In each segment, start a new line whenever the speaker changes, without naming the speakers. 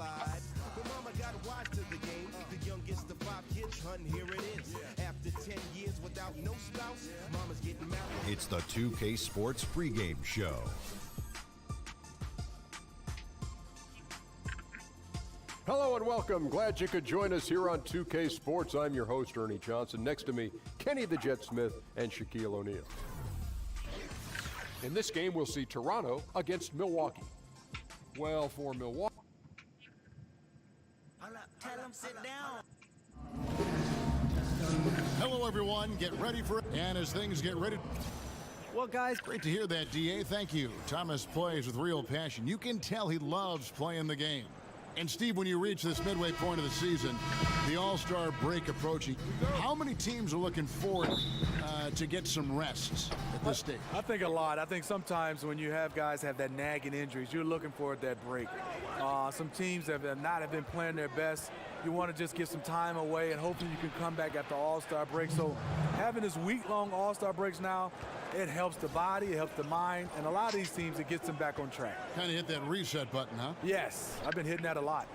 slide. But mama got wise to the game. The youngest of 5 kids, hun, here it is. After 10 years without no spouse, mama's getting married.
It's the 2K Sports pregame show.
Hello and welcome. Glad you could join us here on 2K Sports. I'm your host, Ernie Johnson. Next to me, Kenny the Jet Smith and Shaquille O'Neal. In this game, we'll see Toronto against Milwaukee. Well, for Milwaukee.
Tell him sit down.
Hello, everyone. Get ready for it. And as things get ready.
Well, guys,
Great to hear that, DA. Thank you. Thomas plays with real passion. You can tell he loves playing the game. And, Steve, when you reach this midway point of the season, the All-Star break approaching, how many teams are looking forward to get some rest at this stage?
I think a lot. I think sometimes when you have guys have that nagging injuries, you're looking forward to that break. Some teams have not been playing their best. You want to just get some time away, and hopefully you can come back after All-Star break. So having this week-long All-Star breaks now, it helps the body, it helps the mind, and a lot of these teams, it gets them back on track.
Kind of hit that reset button, huh?
Yes, I've been hitting that a lot.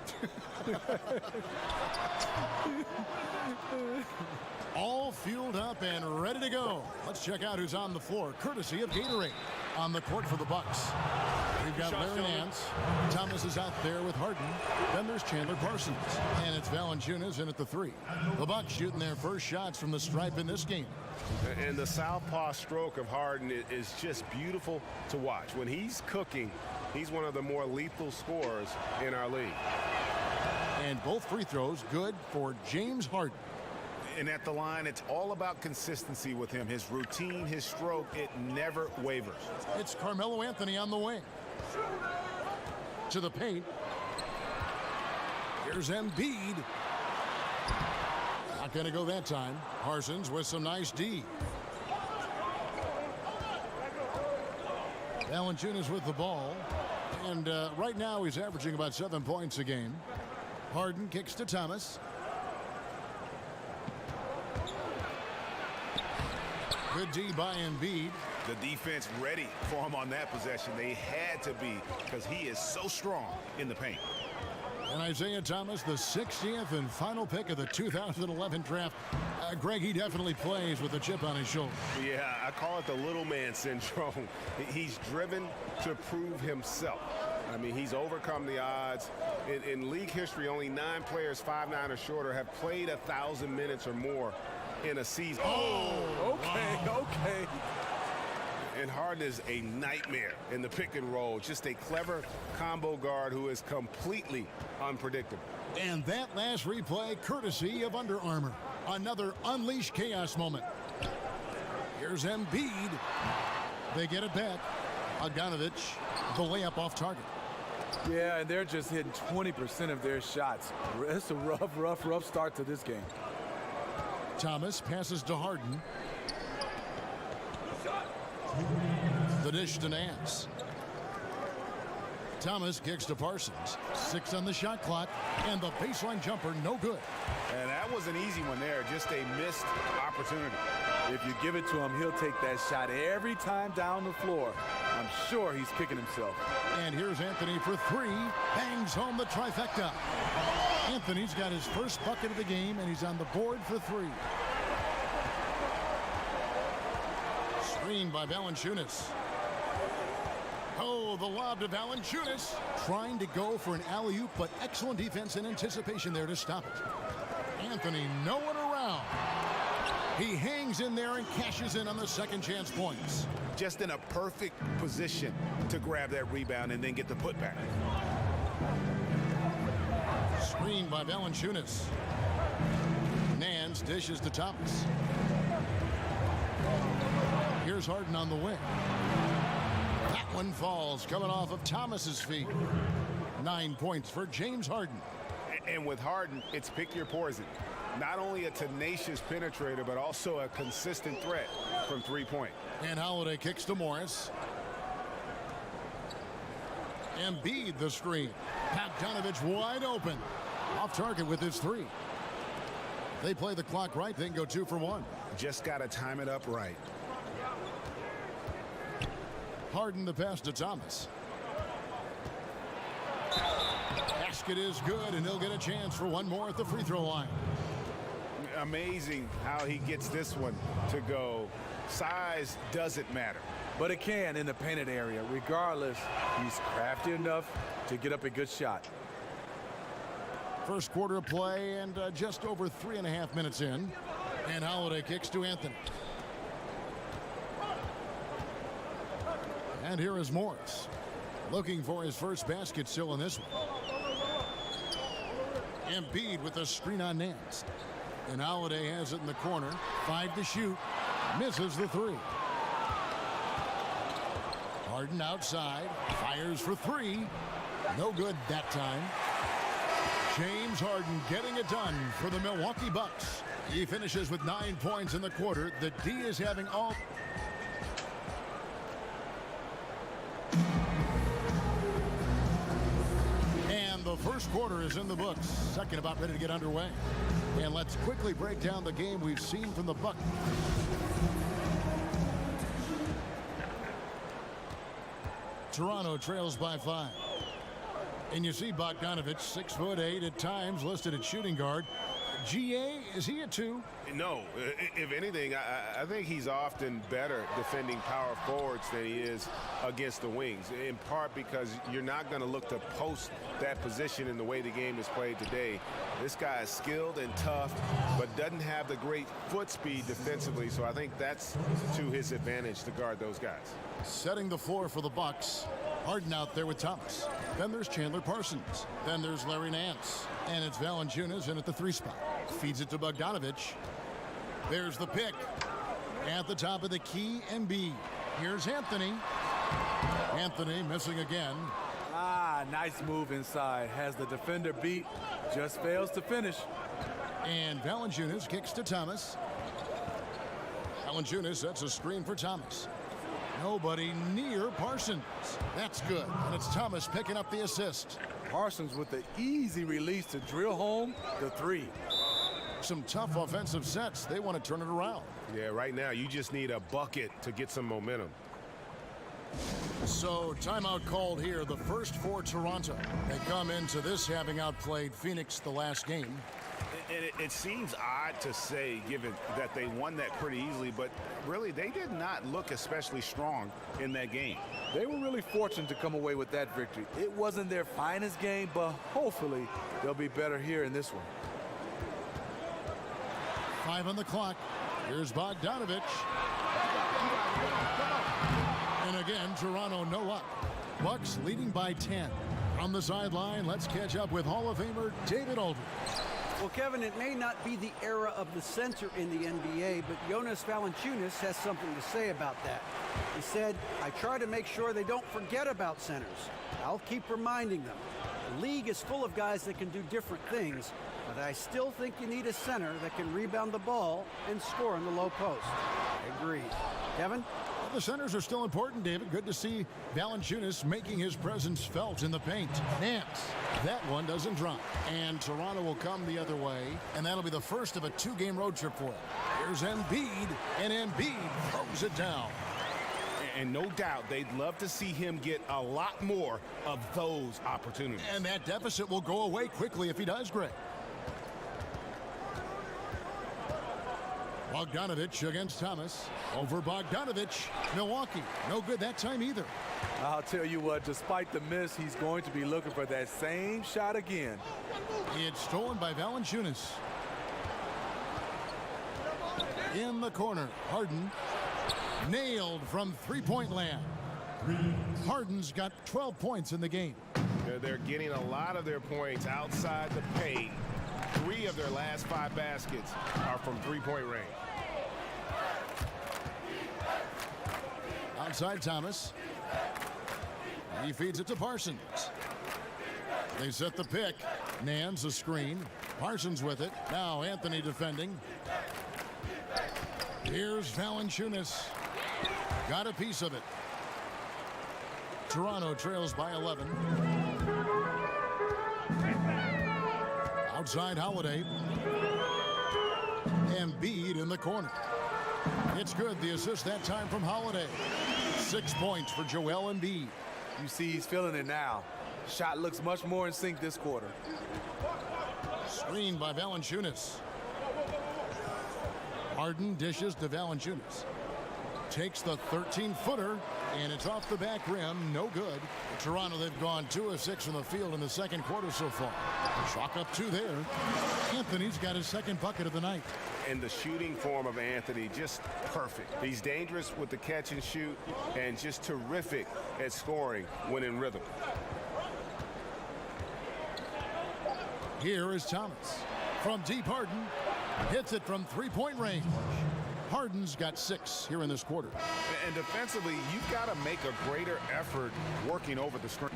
All fueled up and ready to go. Let's check out who's on the floor, courtesy of Gatorade. On the court for the Bucks, we've got Larry Nance. Thomas is out there with Harden. Then there's Chandler Parsons. And it's Valanciunas in at the 3. The Bucks shooting their first shots from the stripe in this game.
And the southpaw stroke of Harden is just beautiful to watch. When he's cooking, he's one of the more lethal scorers in our league.
And both free throws good for James Harden.
And at the line, it's all about consistency with him. His routine, his stroke, it never wavers.
It's Carmelo Anthony on the wing. To the paint. Here's Embiid. Not going to go that time. Parsons with some nice D. Valanciunas with the ball. And right now he's averaging about 7 points a game. Harden kicks to Thomas. Good D by Embiid.
The defense ready for him on that possession. They had to be because he is so strong in the paint.
And Isaiah Thomas, the 60th and final pick of the 2011 draft. Greg, he definitely plays with a chip on his shoulder.
Yeah, I call it the little man syndrome. He's driven to prove himself. I mean, he's overcome the odds. In league history, only 9 players 5'9" or shorter have played 1,000 minutes or more in a season.
Okay.
And Harden is a nightmare in the pick and roll. Just a clever combo guard who is completely unpredictable.
And that last replay, courtesy of Under Armour. Another unleashed chaos moment. Here's Embiid. They get it back. Bogdanovic, the layup off target.
Yeah, and they're just hitting 20% of their shots. It's a rough start to this game.
Thomas passes to Harden. The dish to Nance. Thomas kicks to Parsons. 6 on the shot clock, and the baseline jumper no good.
And that was an easy one there, just a missed opportunity.
If you give it to him, he'll take that shot every time down the floor. I'm sure he's kicking himself.
And here's Anthony for 3. Bangs home the trifecta. Anthony's got his first bucket of the game, and he's on the board for 3. Screen by Valanciunas. Oh, the lob to Valanciunas. Trying to go for an alley-oop, but excellent defense and anticipation there to stop it. Anthony, no one around. He hangs in there and cashes in on the second chance points.
Just in a perfect position to grab that rebound and then get the putback.
Screen by Valanciunas. Nance dishes to Thomas. Here's Harden on the wing. That one falls, coming off of Thomas's feet. 9 points for James Harden.
And with Harden, it's pick your poison. Not only a tenacious penetrator, but also a consistent threat from 3-point.
And Holiday kicks to Morris. Embiid the screen. Bogdanovic wide open. Off target with his 3. They play the clock right, they can go 2 for 1.
Just got to time it up right.
Harden the pass to Thomas. basket is good, and he'll get a chance for one more at the free throw line.
Amazing how he gets this one to go. Size doesn't matter.
But it can in the painted area. Regardless, he's crafty enough to get up a good shot.
First quarter of play and just over 3.5 minutes in. And Holiday kicks to Anthony. And here is Morris, looking for his first basket still in this one. Embiid with a screen on Nance. And Holiday has it in the corner. 5 to shoot. Misses the 3. Harden outside. Fires for 3. No good that time. James Harden getting it done for the Milwaukee Bucks. He finishes with 9 points in the quarter. The D is having all... And the first quarter is in the books. Second about ready to get underway. And let's quickly break down the game we've seen from the Bucks. Toronto trails by 5. And you see Bogdanovich, 6'8", at times listed at shooting guard. GA, is he a 2?
No, if anything, I think he's often better defending power forwards than he is against the wings, in part because you're not going to look to post that position in the way the game is played today. This guy is skilled and tough, but doesn't have the great foot speed defensively, so I think that's to his advantage to guard those guys.
Setting the floor for the Bucks. Harden out there with Thomas. Then there's Chandler Parsons. Then there's Larry Nance. And it's Valanciunas in at the 3 spot. Feeds it to Bogdanovich. There's the pick. At the top of the key, Embiid. Here's Anthony. Anthony missing again.
Nice move inside. Has the defender beat. Just fails to finish.
And Valanciunas kicks to Thomas. Valanciunas sets a screen for Thomas. Nobody near Parsons. That's good. And it's Thomas picking up the assist.
Parsons with the easy release to drill home the 3.
Some tough offensive sets. They want to turn it around.
Yeah, right now you just need a bucket to get some momentum.
So timeout called here. The first for Toronto. They come into this having outplayed Phoenix the last game.
And it seems odd to say, given that they won that pretty easily, but really they did not look especially strong in that game.
They were really fortunate to come away with that victory. It wasn't their finest game, but hopefully they'll be better here in this one.
5 on the clock. Here's Bogdanovich. And again, Toronto no up. Bucks leading by 10. On the sideline, let's catch up with Hall of Famer David Aldridge.
Well, Kevin, it may not be the era of the center in the NBA, but Jonas Valanciunas has something to say about that. He said, I try to make sure they don't forget about centers. I'll keep reminding them. The league is full of guys that can do different things, but I still think you need a center that can rebound the ball and score in the low post. I agree. Kevin?
Well, the centers are still important, David. Good to see Valanciunas making his presence felt in the paint. Nance. That one doesn't drop. And Toronto will come the other way, and that'll be the first of a 2-game road trip for them. Here's Embiid, and Embiid throws it down.
And no doubt they'd love to see him get a lot more of those opportunities.
And that deficit will go away quickly if he does great. Bogdanovich against Thomas. Over Bogdanovich. Milwaukee. No good that time either.
I'll tell you what, despite the miss, he's going to be looking for that same shot again.
It's stolen by Valanciunas. In the corner, Harden. Nailed from three-point land. Harden's got 12 points in the game.
They're getting a lot of their points outside the paint. 3 of their last 5 baskets are from three-point range.
Outside Thomas. He feeds it to Parsons. They set the pick. Nance a screen. Parsons with it. Now Anthony defending. Here's Valanciunas. Got a piece of it. Toronto trails by 11. Outside Holiday. Embiid in the corner. It's good. The assist that time from Holiday. 6 points for Joel Embiid.
You see he's feeling it now. Shot looks much more in sync this quarter.
Screened by Valanciunas. Harden dishes to Valanciunas. Takes the 13-footer, and it's off the back rim. No good. Toronto, they've gone 2 of 6 from the field in the second quarter so far. Chalk up 2 there. Anthony's got his second bucket of the night.
And the shooting form of Anthony, just perfect. He's dangerous with the catch and shoot, and just terrific at scoring when in rhythm.
Here is Thomas. From deep, Harden hits it from three-point range. Harden's got 6 here in this quarter.
And defensively, you've got to make a greater effort working over the screen.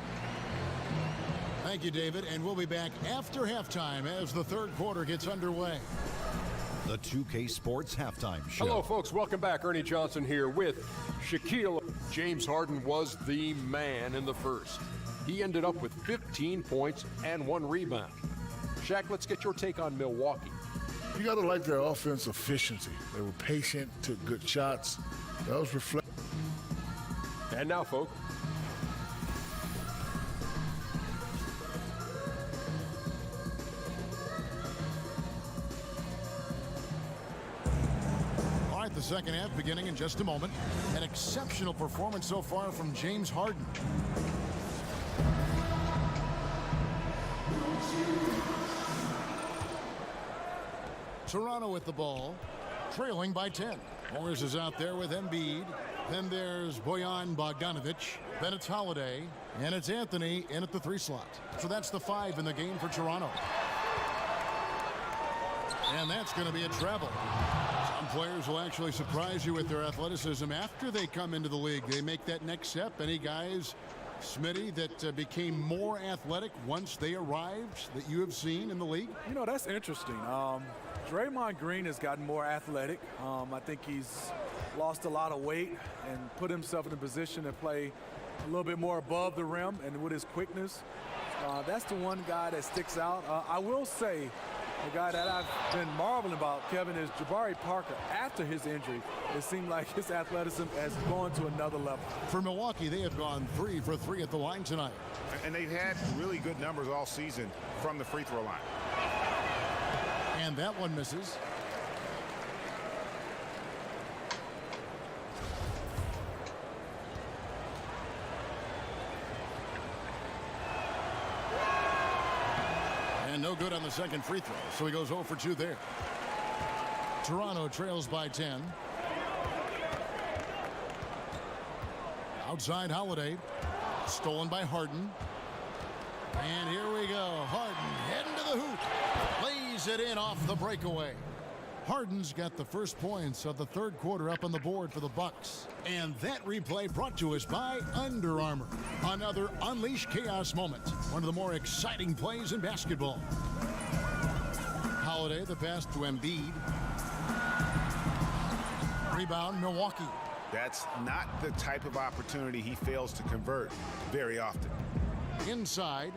Thank you, David, and we'll be back after halftime as the third quarter gets underway.
The 2K Sports Halftime Show.
Hello, folks. Welcome back. Ernie Johnson here with Shaquille. James Harden was the man in the first. He ended up with 15 points and 1 rebound. Shaq, let's get your take on Milwaukee.
You got to like their offense efficiency. They were patient, took good shots. That was reflected.
And now, folks.
All right, the second half beginning in just a moment. An exceptional performance so far from James Harden. Toronto with the ball, trailing by 10. Morris is out there with Embiid. Then there's Bojan Bogdanovic. Then it's Holiday. And it's Anthony in at the 3 slot. So that's the 5 in the game for Toronto. And that's going to be a travel. Some players will actually surprise you with their athleticism after they come into the league. They make that next step. Any guys, Smitty, that became more athletic once they arrived that you have seen in the league?
You know, that's interesting. Draymond Green has gotten more athletic. I think he's lost a lot of weight and put himself in a position to play a little bit more above the rim and with his quickness. That's the one guy that sticks out. I will say the guy that I've been marveling about, Kevin, is Jabari Parker. After his injury, it seemed like his athleticism has gone to another level.
For Milwaukee, they have gone 3 for 3 at the line tonight.
And they've had really good numbers all season from the free throw line.
And that one misses. And no good on the second free throw, so he goes 0 for 2 there. Toronto trails by 10. Outside Holiday, stolen by Harden. And here we go. Harden heading to the hoop. Lays it in off the breakaway. Harden's got the first points of the third quarter up on the board for the Bucks. And that replay brought to us by Under Armour. Another Unleash Chaos moment. One of the more exciting plays in basketball. Holiday, the pass to Embiid. Rebound, Milwaukee.
That's not the type of opportunity he fails to convert very often.
Inside,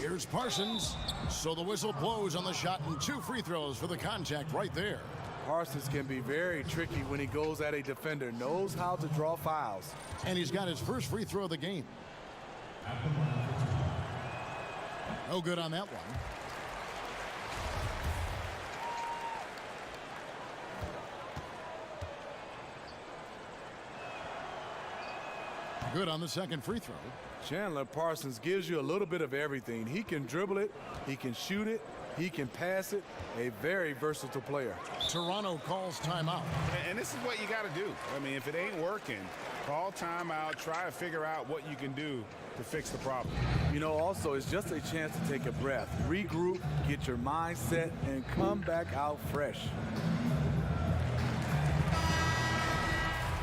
here's Parsons. So the whistle blows on the shot and 2 free throws for the contact right there.
Parsons can be very tricky when he goes at a defender, knows how to draw fouls.
And he's got his first free throw of the game. No good on that one. Good on the second free throw.
Chandler Parsons gives you a little bit of everything. He can dribble it, he can shoot it, he can pass it. A very versatile player.
Toronto calls timeout.
And this is what you got to do. I mean, if it ain't working, call timeout, try to figure out what you can do to fix the problem.
You know, also, it's just a chance to take a breath, regroup, get your mind set, and come back out fresh.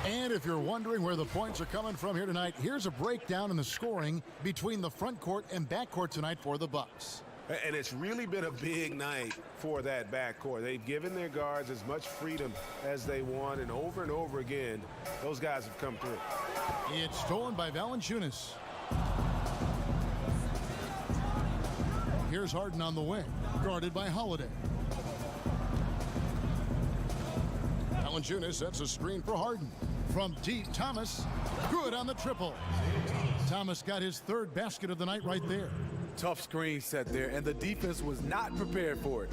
And if you're wondering where the points are coming from here tonight, here's a breakdown in the scoring between the front court and back court tonight for the Bucks.
And it's really been a big night for that backcourt. They've given their guards as much freedom as they want, and over again, those guys have come through.
It's stolen by Valanciunas. Here's Harden on the wing, guarded by Holiday. Valanciunas sets a screen for Harden. From deep, Thomas, good on the triple. Thomas got his third basket of the night right there.
Tough screen set there, and the defense was not prepared for it.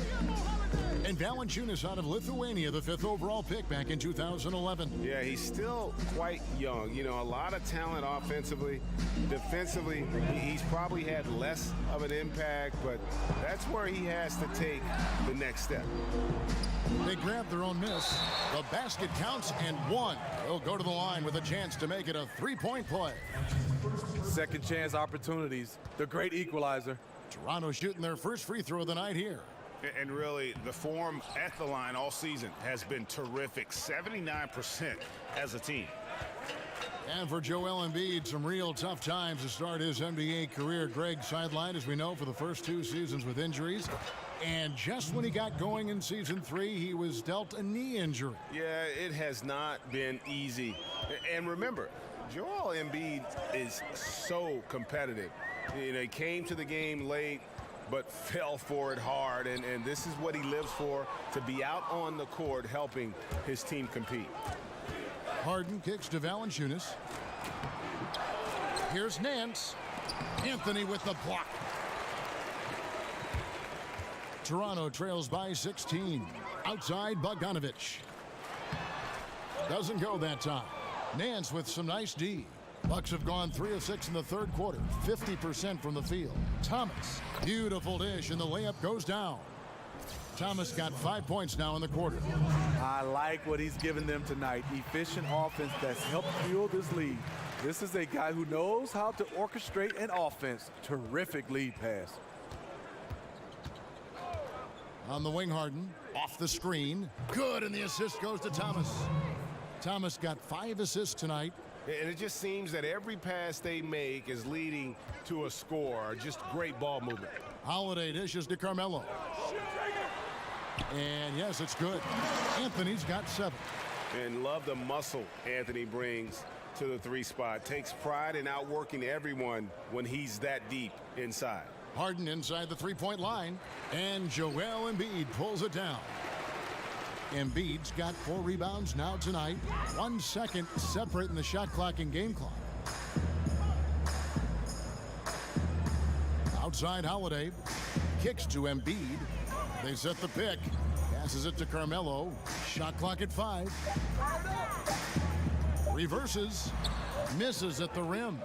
And Valanciunas out of Lithuania, the 5th overall pick back in 2011.
Yeah, he's still quite young. You know, a lot of talent offensively. Defensively, he's probably had less of an impact, but that's where he has to take the next step.
They grab their own miss. The basket counts and one. He'll go to the line with a chance to make it a three-point play.
Second chance opportunities. The great equalizer.
Toronto shooting their first free throw of the night here.
And really, the form at the line all season has been terrific. 79% as a team.
And for Joel Embiid, some real tough times to start his NBA career. Greg sidelined, as we know, for the first 2 seasons with injuries. And just when he got going in season 3, he was dealt a knee injury.
Yeah, it has not been easy. And remember, Joel Embiid is so competitive. You know, he came to the game late, but fell for it hard. And this is what he lives for, to be out on the court helping his team compete.
Harden kicks to Valanciunas. Here's Nance. Anthony with the block. Toronto trails by 16. Outside, Bogdanovic. Doesn't go that time. Nance with some nice D. Bucks have gone 3 of 6 in the third quarter. 50% from the field. Thomas. Beautiful dish, and the layup goes down. Thomas got 5 points now in the quarter.
I like what he's given them tonight. Efficient offense that's helped fuel this lead. This is a guy who knows how to orchestrate an offense. Terrific lead pass.
On the wing, Harden. Off the screen. Good, and the assist goes to Thomas. Thomas got 5 assists tonight.
And it just seems that every pass they make is leading to a score. Just great ball movement.
Holiday dishes to Carmelo. And yes, it's good. Anthony's got 7.
And love the muscle Anthony brings to the 3 spot. Takes pride in outworking everyone when he's that deep inside.
Harden inside the 3-point line. And Joel Embiid pulls it down. Embiid's got 4 rebounds now tonight. 1 second separating the shot clock and game clock. Outside, Holiday kicks to Embiid. They set the pick. Passes it to Carmelo. Shot clock at 5. Reverses. Misses at the rim.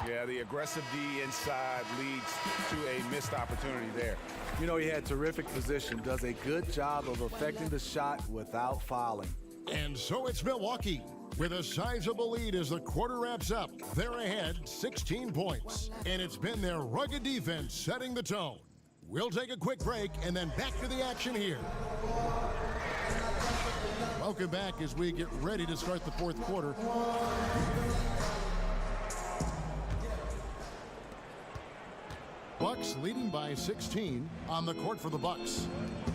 Yeah, the aggressive D inside leads to a missed opportunity there.
You know, he had terrific position. Does a good job of affecting the shot without fouling.
And so it's Milwaukee with a sizable lead as the quarter wraps up. They're ahead 16 points. And it's been their rugged defense setting the tone. We'll take a quick break and then back to the action here. Welcome back as we get ready to start the fourth quarter. Bucks leading by 16 on the court for the Bucks.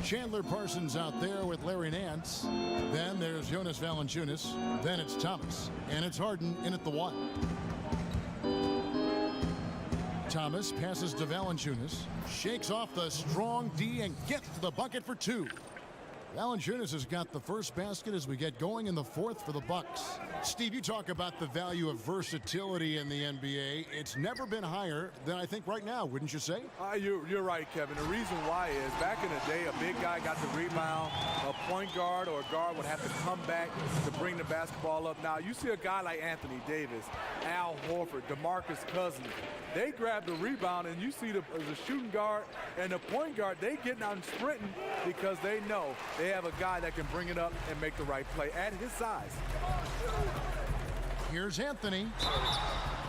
Chandler Parsons out there with Larry Nance. Then there's Jonas Valanciunas. Then it's Thomas. And it's Harden in at the 1. Thomas passes to Valanciunas. Shakes off the strong D and gets to the bucket for 2. Valanciunas has got the first basket as we get going in the fourth for the Bucks. Steve, you talk about the value of versatility in the NBA. It's never been higher than I think right now, wouldn't you say?
You're right, Kevin. The reason why is back in the day, a big guy got the rebound. A point guard or a guard would have to come back to bring the basketball up. Now, you see a guy like Anthony Davis, Al Horford, DeMarcus Cousins. They grab the rebound, and you see the shooting guard and the point guard, they getting out and sprinting because they know they have a guy that can bring it up and make the right play at his size.
Here's Anthony.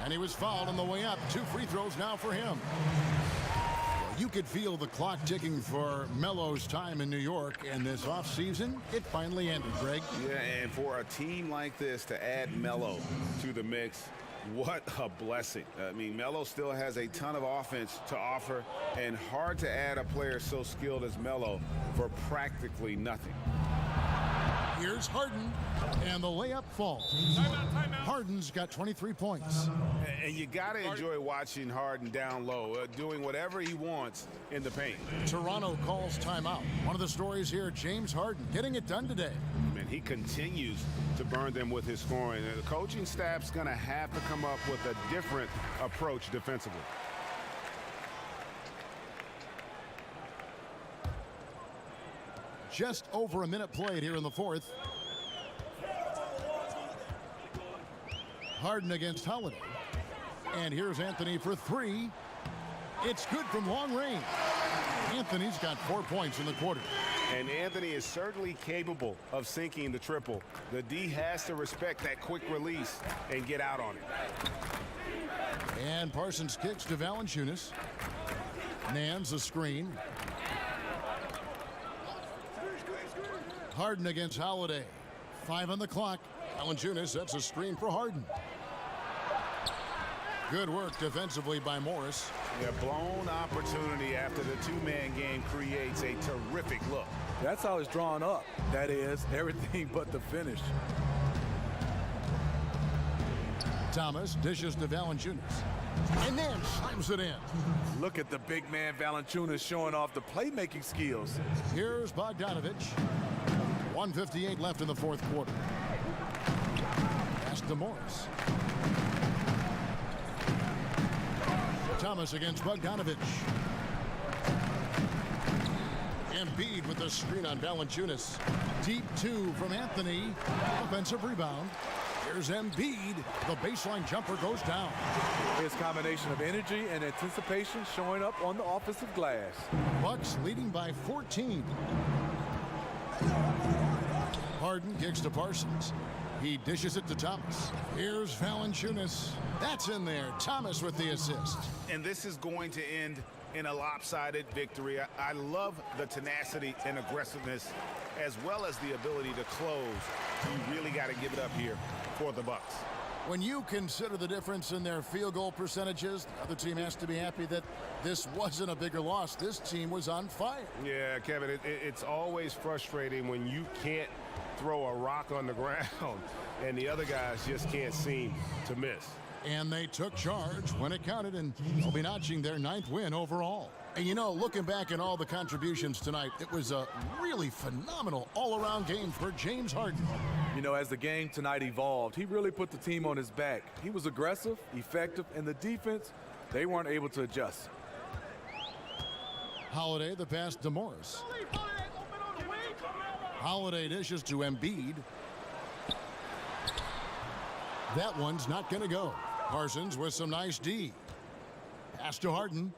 And he was fouled on the way up. 2 free throws now for him. You could feel the clock ticking for Melo's time in New York, and this offseason, it finally ended, Greg.
Yeah, and for a team like this to add Melo to the mix, what a blessing. I mean, Melo still has a ton of offense to offer, and hard to add a player so skilled as Melo for practically nothing.
Here's Harden, and the layup falls.
Timeout.
Harden's got 23 points.
And you got to enjoy watching Harden down low, doing whatever he wants in the paint.
Toronto calls timeout. One of the stories here, James Harden getting it done today.
And he continues to burn them with his scoring. And the coaching staff's going to have to come up with a different approach defensively.
Just over a minute played here in the fourth. Harden against Holiday. And here's Anthony for three. It's good from long range. Anthony's got 4 points in the quarter.
And Anthony is certainly capable of sinking the triple. The D has to respect that quick release and get out on it.
And Parsons kicks to Valanciunas. Nance a screen. Harden against Holiday. 5 on the clock. Valanciunas sets a screen for Harden. Good work defensively by Morris.
A blown opportunity after the two-man game creates a terrific look.
That's how it's drawn up. That is, everything but the finish.
Thomas dishes to Valanciunas. And then slams it in.
Look at the big man Valanciunas showing off the playmaking skills.
Here's Bogdanovich. 1:58 left in the fourth quarter. Pass to Morris. Thomas against Bogdanovich. Embiid with the screen on Valanciunas. Deep two from Anthony. Offensive rebound. Here's Embiid. The baseline jumper goes down.
His combination of energy and anticipation showing up on the offensive glass.
Bucks leading by 14. Harden kicks to Parsons. He dishes it to Thomas. Here's Valanciunas. That's in there. Thomas with the assist.
And this is going to end in a lopsided victory. I love the tenacity and aggressiveness as well as the ability to close. You really got to give it up here for the Bucks.
When you consider the difference in their field goal percentages, the other team has to be happy that this wasn't a bigger loss. This team was on fire.
Yeah, Kevin, it's always frustrating when you can't throw a rock on the ground and the other guys just can't seem to miss.
And they took charge when it counted, and they'll be notching their 9th win overall. And you know, looking back at all the contributions tonight, it was a really phenomenal all-around game for James Harden.
You know, as the game tonight evolved, he really put the team on his back. He was aggressive, effective, and the defense, they weren't able to adjust.
Holiday, the pass to Morris. Holiday dishes to Embiid. That one's not going to go. Parsons with some nice D. Pass to Harden.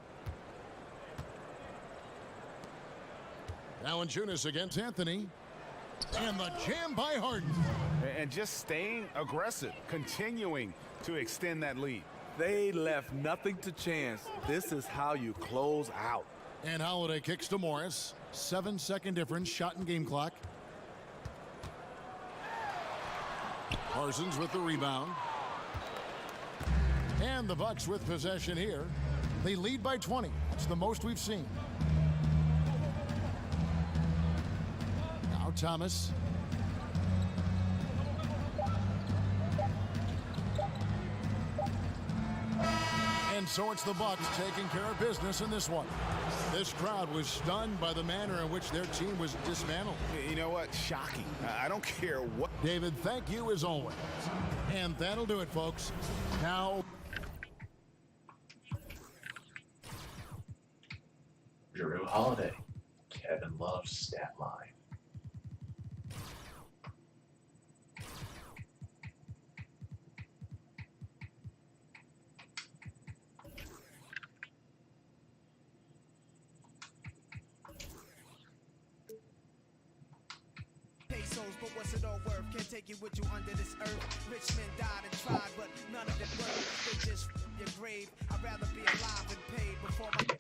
Valanciunas against Anthony. And the jam by Harden.
And just staying aggressive, continuing to extend that lead.
They left nothing to chance. This is how you close out.
And Holiday kicks to Morris. 7-second difference, shot and game clock. Parsons with the rebound. And the Bucks with possession here. They lead by 20. That's the most we've seen. Now Thomas. And so it's the Bucks taking care of business in this one. This crowd was stunned by the manner in which their team was dismantled.
You know what? Shocking. I don't care what.
David, thank you as always. And that'll do it, folks. Now.
Drew Holiday, Kevin Love's stat line.
But what's it all worth? Can't take it with you under this earth. Rich men died and tried, but none of it worked. They just your grave. I'd rather be alive and paid before my